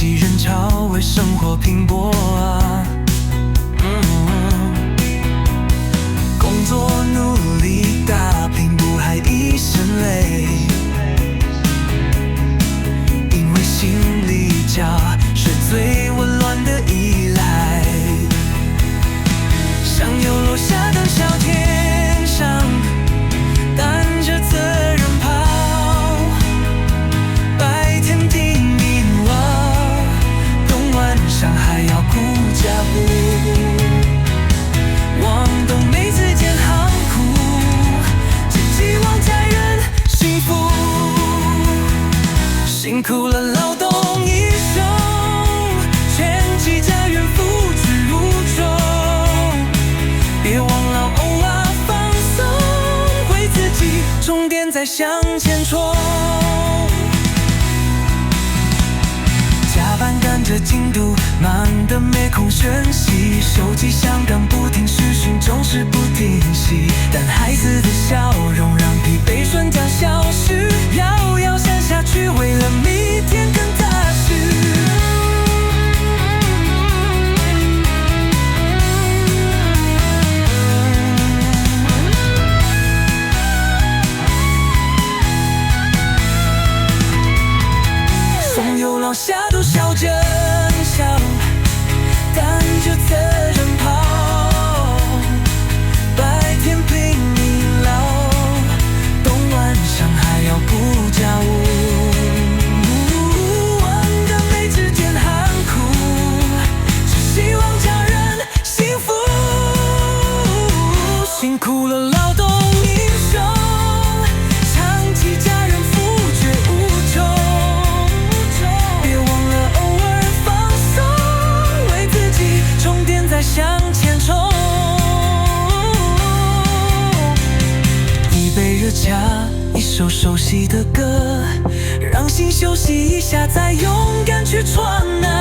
挤人潮，为生活拼搏啊。工作努力打拼，不害一身累，因为心里家是最温暖的依赖。像有落下的小天上，担着责任跑，白天拼命挖，懂晚上还要顾家务。忘懂每次间行苦，只希望家人幸福。辛苦了劳动一生，全体家园付之无穷。别忘了偶尔放松，为自己充电再向前冲。加班赶着进度，忙得没空休息，手机响个不停，视讯总是不停息。但孩子的笑容让疲惫瞬间消失，遥遥闪下去，为了明天更踏实。上有老下都笑真相，担着责任跑，白天拼命劳，懂晚上还要顾家务。忘得每之间含苦，只希望家人幸福。辛苦了劳动一生，长期家人付却无穷。再向前冲，一杯热茶，一首熟悉的歌，让心休息一下，再勇敢去闯啊。